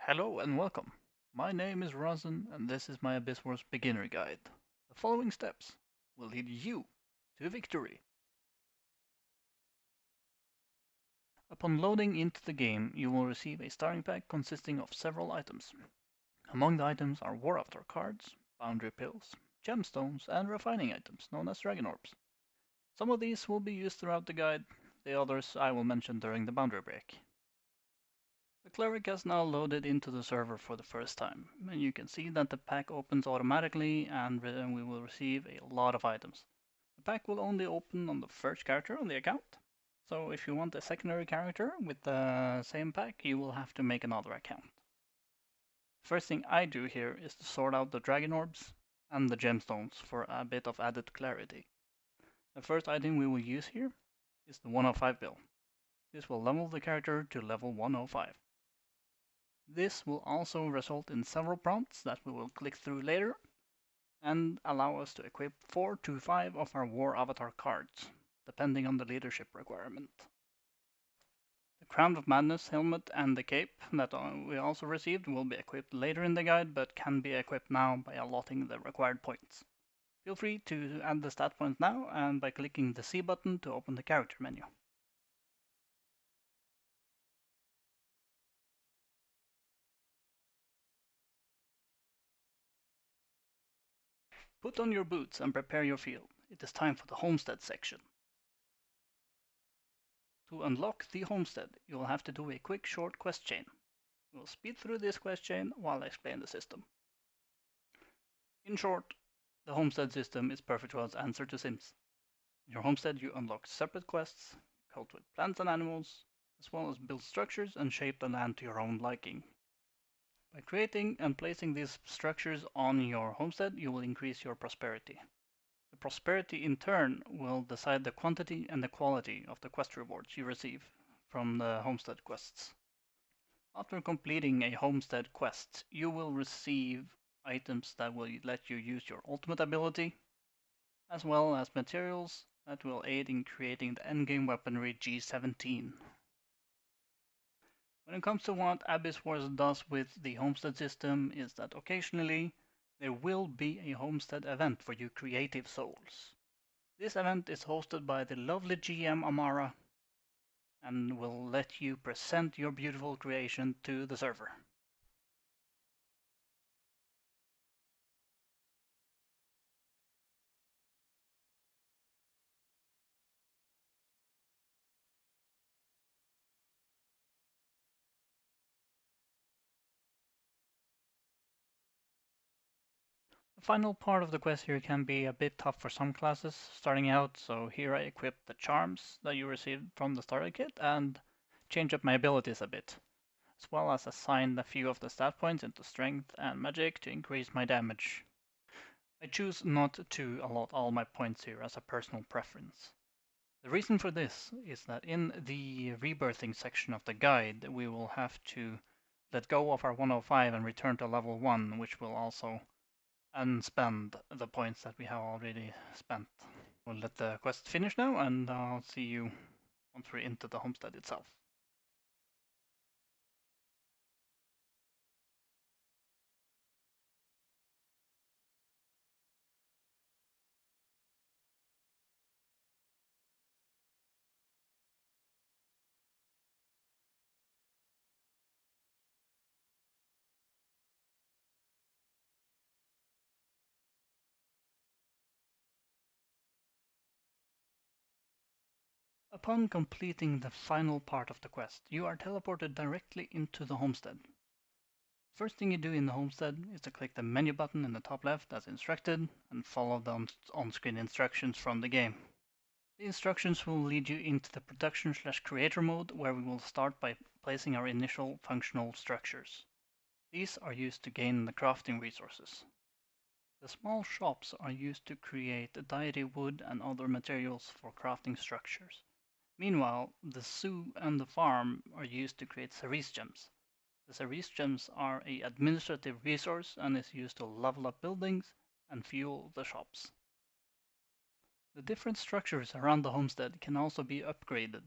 Hello and welcome. My name is Rosin and this is my AbyssWars beginner guide. The following steps will lead you to victory. Upon loading into the game, you will receive a starting pack consisting of several items. Among the items are War Avatar cards, boundary pills, gemstones, and refining items known as dragon orbs. Some of these will be used throughout the guide, the others I will mention during the boundary break. The cleric has now loaded into the server for the first time, and you can see that the pack opens automatically and we will receive a lot of items. The pack will only open on the first character on the account, so if you want a secondary character with the same pack, you will have to make another account. First thing I do here is to sort out the dragon orbs and the gemstones for a bit of added clarity. The first item we will use here is the 105 bill. This will level the character to level 105. This will also result in several prompts that we will click through later and allow us to equip 4 to 5 of our War Avatar cards, depending on the leadership requirement. The Crown of Madness helmet and the cape that we also received will be equipped later in the guide, but can be equipped now by allotting the required points. Feel free to add the stat points now and by clicking the C button to open the character menu. Put on your boots and prepare your field. It is time for the homestead section. To unlock the homestead, you will have to do a quick short quest chain. We will speed through this quest chain while I explain the system. In short, the homestead system is Perfectworld's answer to Sims. In your homestead, you unlock separate quests, cultivate plants and animals, as well as build structures and shape the land to your own liking. By creating and placing these structures on your homestead, you will increase your prosperity. The prosperity in turn will decide the quantity and the quality of the quest rewards you receive from the homestead quests. After completing a homestead quest, you will receive items that will let you use your ultimate ability, as well as materials that will aid in creating the endgame weaponry G17. When it comes to what AbyssWars does with the homestead system is that occasionally there will be a homestead event for you creative souls. This event is hosted by the lovely GM Amara and will let you present your beautiful creation to the server. The final part of the quest here can be a bit tough for some classes starting out, so here I equip the charms that you received from the starter kit and change up my abilities a bit, as well as assign a few of the stat points into strength and magic to increase my damage. I choose not to allot all my points here as a personal preference. The reason for this is that in the rebirthing section of the guide we will have to let go of our 105 and return to level 1, which will also unspend the points that we have already spent. We'll let the quest finish now and I'll see you once we're into the homestead itself. Upon completing the final part of the quest, you are teleported directly into the homestead. First thing you do in the homestead is to click the menu button in the top left as instructed and follow the on-screen instructions from the game. The instructions will lead you into the production/creator mode where we will start by placing our initial functional structures. These are used to gain the crafting resources. The small shops are used to create deity wood and other materials for crafting structures. Meanwhile, the zoo and the farm are used to create cerise gems. The cerise gems are an administrative resource and is used to level up buildings and fuel the shops. The different structures around the homestead can also be upgraded.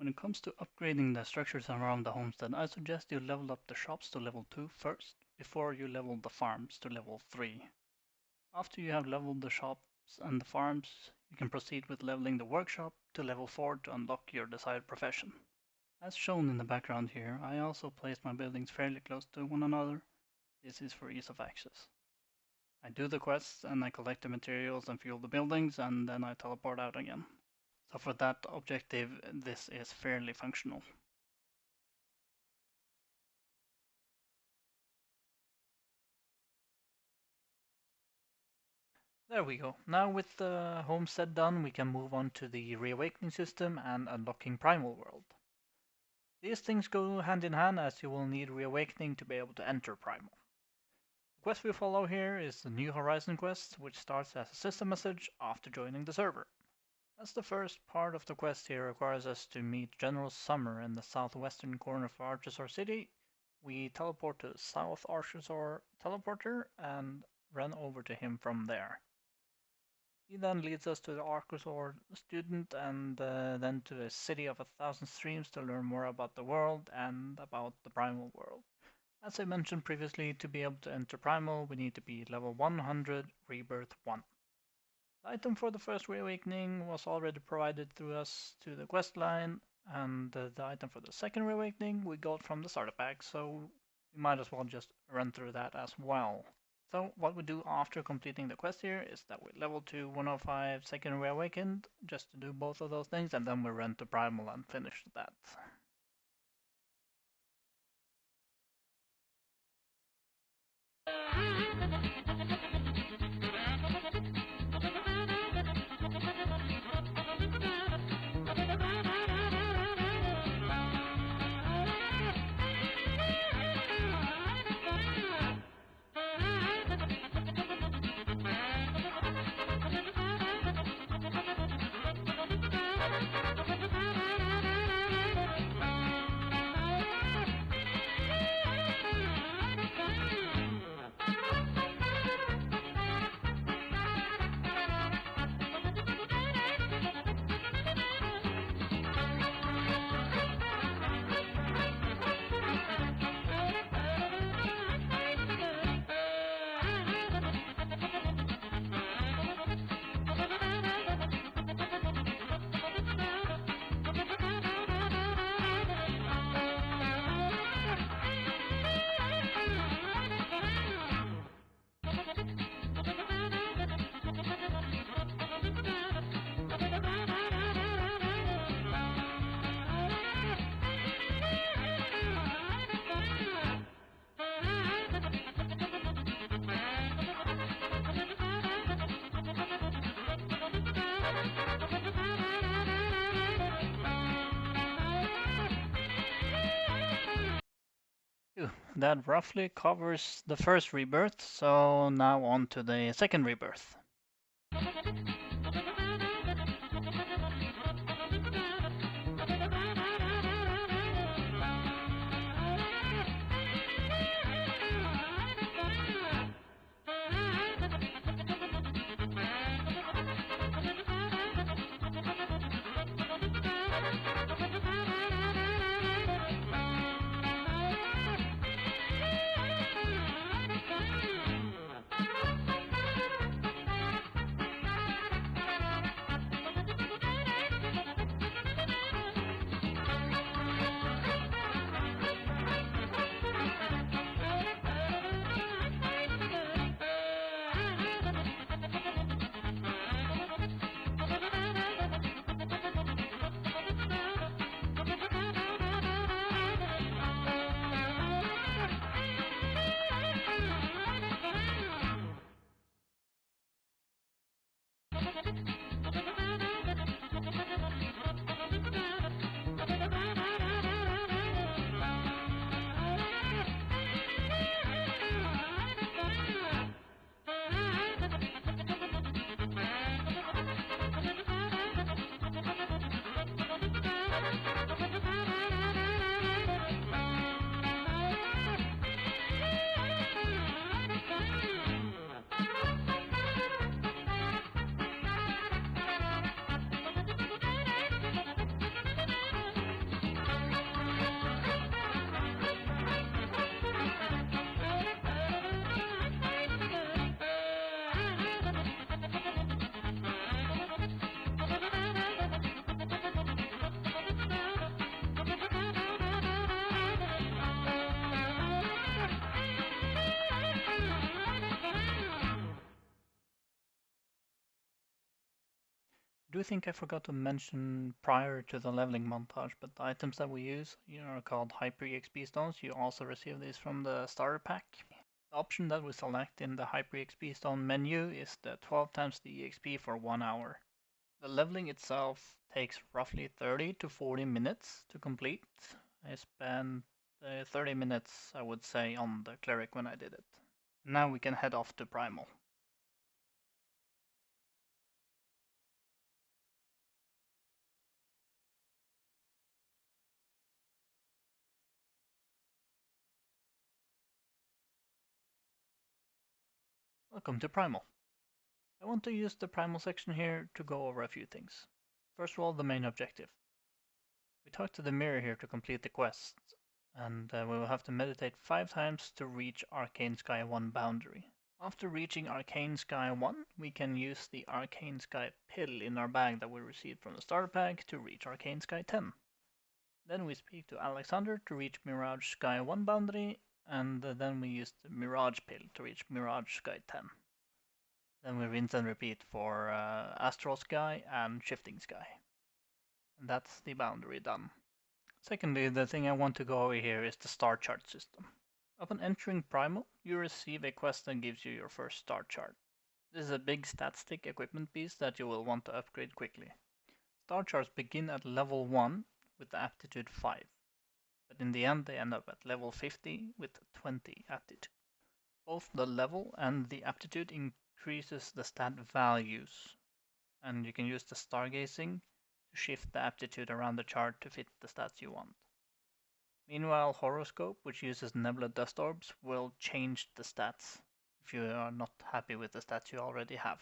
When it comes to upgrading the structures around the homestead, I suggest you level up the shops to level 2 first, before you level the farms to level 3. After you have leveled the shops and the farms, you can proceed with leveling the workshop to level 4 to unlock your desired profession. As shown in the background here, I also placed my buildings fairly close to one another. This is for ease of access. I do the quests and I collect the materials and fuel the buildings, and then I teleport out again. So for that objective, this is fairly functional. There we go. Now with the homestead done, we can move on to the reawakening system and unlocking Primal World. These things go hand in hand, as you will need reawakening to be able to enter Primal. The quest we follow here is the New Horizon quest, which starts as a system message after joining the server. As the first part of the quest here requires us to meet General Summer in the southwestern corner of Archosaur City, we teleport to South Archosaur Teleporter and run over to him from there. He then leads us to the Archosaur student and then to a city of 1,000 streams to learn more about the world and about the Primal World. As I mentioned previously, to be able to enter Primal, we need to be level 100, Rebirth 1. The item for the first reawakening was already provided through us to the quest line, and the item for the second reawakening we got from the starter pack, so we might as well just run through that as well. So what we do after completing the quest here is that we level to 105 second reawakened, just to do both of those things, and then we run to Primal and finish that. That roughly covers the first rebirth, so now on to the second rebirth. Do think I forgot to mention prior to the leveling montage, but the items that we use are called Hyper EXP stones. You also receive these from the starter pack. The option that we select in the Hyper EXP stone menu is the 12 times the EXP for 1 hour. The leveling itself takes roughly 30 to 40 minutes to complete. I spent 30 minutes, I would say, on the cleric when I did it. Now we can head off to Primal. Welcome to Primal. I want to use the Primal section here to go over a few things. First of all, the main objective. We talk to the mirror here to complete the quest, and we will have to meditate 5 times to reach Arcane Sky 1 boundary. After reaching Arcane Sky 1, we can use the Arcane Sky pill in our bag that we received from the starter pack to reach Arcane Sky 10. Then we speak to Alexander to reach Mirage Sky 1 boundary, and then we use the Mirage pill to reach Mirage Sky 10. Then we rinse and repeat for Astral Sky and Shifting Sky. And that's the boundary done. Secondly, the thing I want to go over here is the star chart system. Upon entering Primal, you receive a quest that gives you your first star chart. This is a big stat stick equipment piece that you will want to upgrade quickly. Star charts begin at level 1 with the aptitude 5, but in the end they end up at level 50 with 20 aptitude. Both the level and the aptitude increases the stat values, and you can use the stargazing to shift the aptitude around the chart to fit the stats you want. Meanwhile, Horoscope, which uses Nebula Dust Orbs, will change the stats if you are not happy with the stats you already have.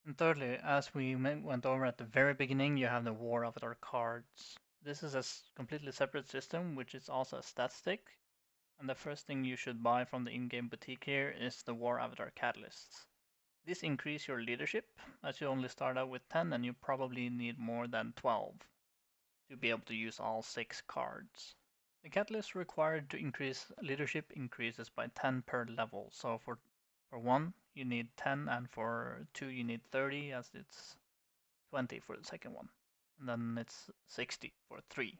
And thirdly, as we went over at the very beginning, you have the War Avatar cards. This is a completely separate system, which is also a stat stick, and the first thing you should buy from the in-game boutique here is the War Avatar catalysts. This increase your leadership, as you only start out with 10 and you probably need more than 12 to be able to use all 6 cards. The catalyst required to increase leadership increases by 10 per level, so for 1 you need 10 and for 2 you need 30, as it's 20 for the second one, and then it's 60 for 3.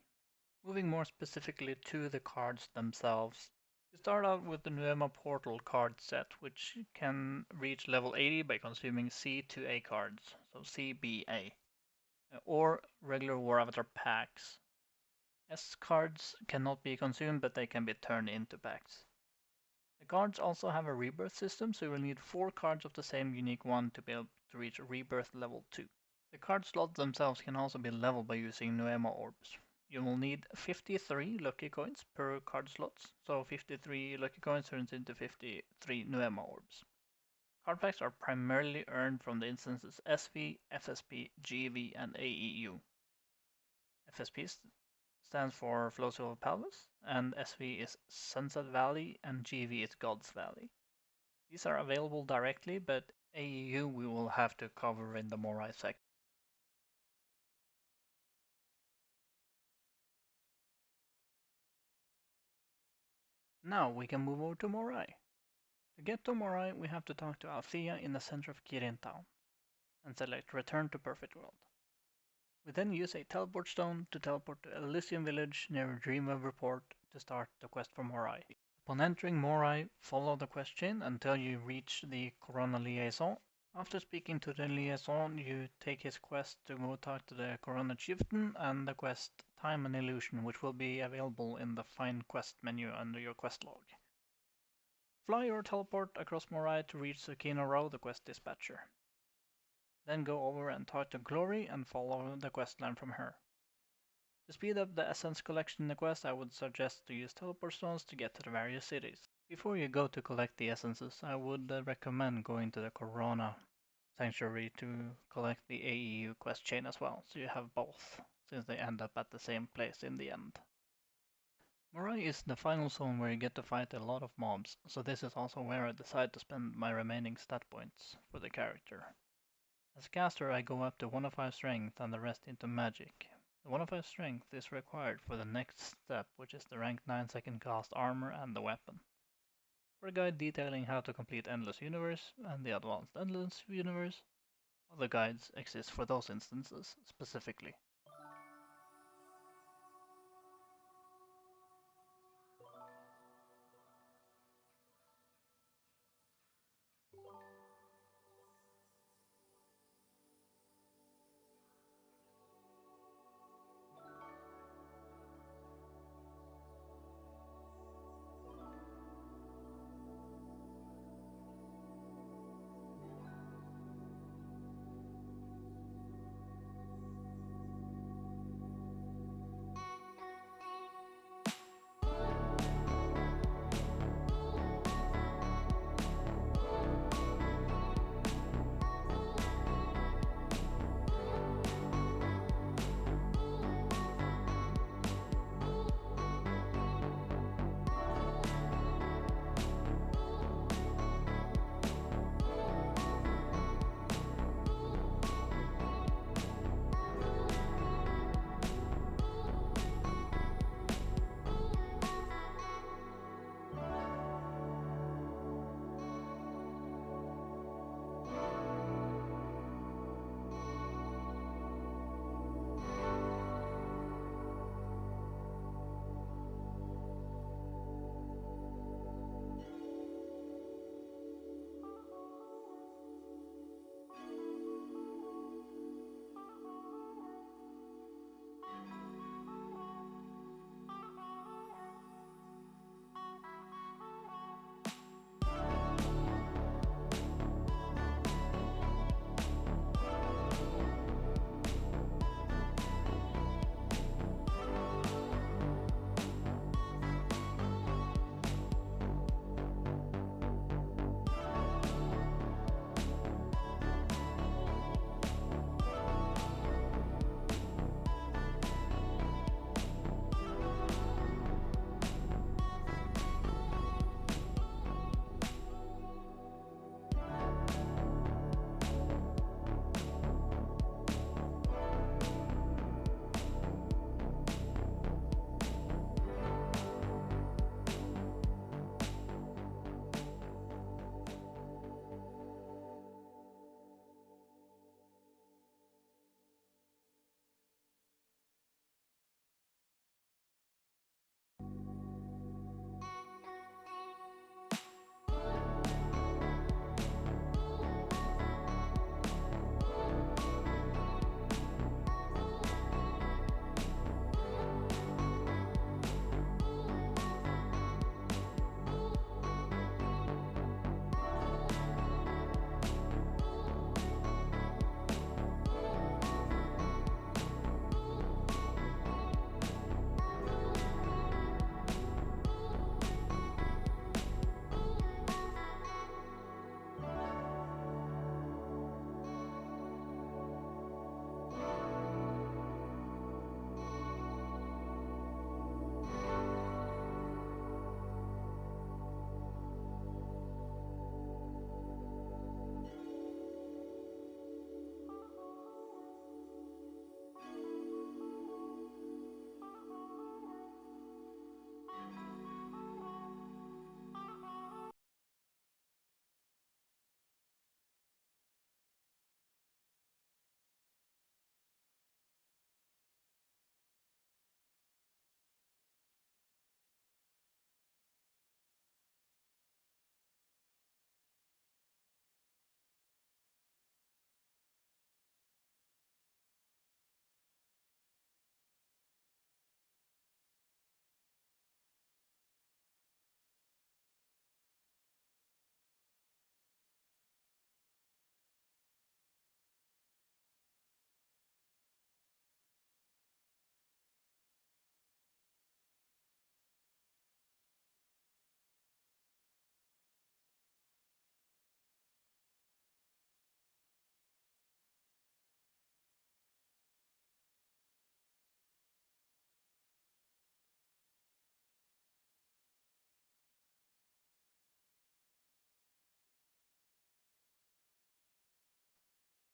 Moving more specifically to the cards themselves, you start out with the Nuema Portal card set, which can reach level 80 by consuming C to A cards, so C, B, A, or regular War Avatar packs. S cards cannot be consumed, but they can be turned into packs. The cards also have a rebirth system, so you will need 4 cards of the same unique one to be able to reach rebirth level 2. The card slots themselves can also be leveled by using Nuema orbs. You will need 53 lucky coins per card slots, so 53 lucky coins turns into 53 Nuema orbs. Card packs are primarily earned from the instances SV, FSP, GV, and AEU. FSP stands for Flow of Pelvis, and SV is Sunset Valley, and GV is God's Valley. These are available directly, but AEU we will have to cover in the Morai section. Now we can move over to Morai. To get to Morai, we have to talk to Althea in the center of Kirin Town, and select Return to Perfect World. We then use a teleport stone to teleport to Elysium Village near Dreamweb Report to start the quest for Morai. Upon entering Morai, follow the quest chain until you reach the Corona Liaison. After speaking to the Liaison, you take his quest to go talk to the Corona Chieftain and the quest Time and Illusion, which will be available in the Find Quest menu under your quest log. Fly or teleport across Morai to reach Tsukino Row, the quest dispatcher. Then go over and talk to Glory and follow the questline from her. To speed up the essence collection in the quest, I would suggest to use teleport stones to get to the various cities. Before you go to collect the essences, I would recommend going to the Corona Sanctuary to collect the AEU quest chain as well, so you have both, since they end up at the same place in the end. Morai is the final zone where you get to fight a lot of mobs, so this is also where I decide to spend my remaining stat points for the character. As a caster, I go up to 1 of 5 strength and the rest into magic. The 1 of 5 strength is required for the next step, which is the rank 9 second cast armor and the weapon. For a guide detailing how to complete Endless Universe and the Advanced Endless Universe, Other guides exist for those instances specifically.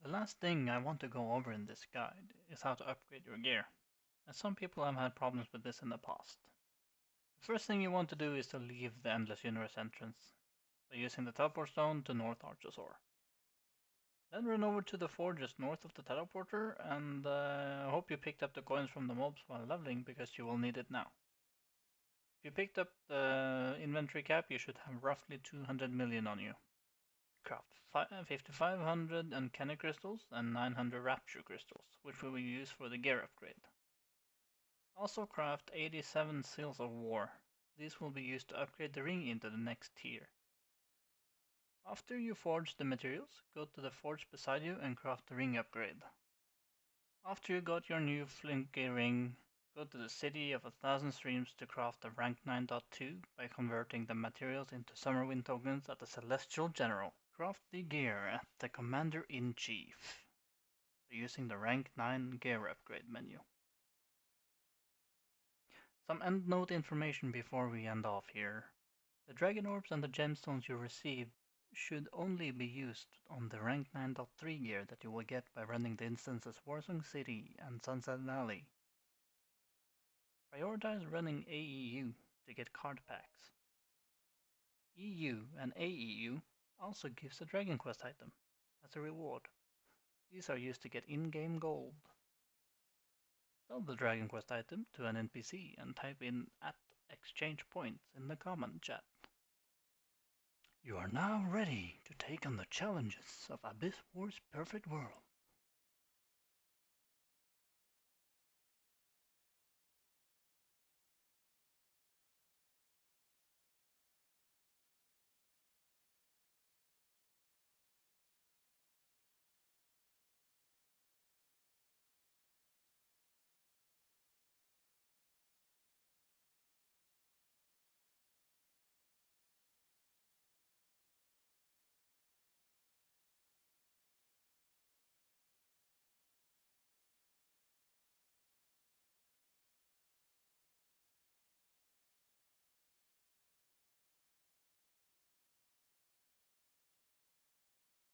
The last thing I want to go over in this guide is how to upgrade your gear, as some people have had problems with this in the past. The first thing you want to do is to leave the Endless Universe entrance by using the teleport stone to North Archosaur. Then run over to the forge just north of the teleporter, and hope you picked up the coins from the mobs while leveling, because you will need it now. If you picked up the inventory cap, you should have roughly 200 million on you. Craft 5500 uncanny crystals and 900 rapture crystals, which will be used for the gear upgrade. Also craft 87 seals of war. These will be used to upgrade the ring into the next tier. After you forge the materials, go to the forge beside you and craft the ring upgrade. After you got your new flinky ring, go to the City of 1,000 Streams to craft a rank 9.2 by converting the materials into Summerwind tokens at the Celestial General. Craft the gear at the Commander-in-Chief by using the rank 9 gear upgrade menu. Some end note information before we end off here. The dragon orbs and the gemstones you receive should only be used on the rank 9.3 gear that you will get by running the instances Warsong City and Sunset Valley. Prioritize running AEU to get card packs. EU and AEU also gives a Dragon Quest item as a reward. These are used to get in-game gold. Sell the Dragon Quest item to an NPC and type in @exchange points in the comment chat. You are now ready to take on the challenges of AbyssWars Perfect World.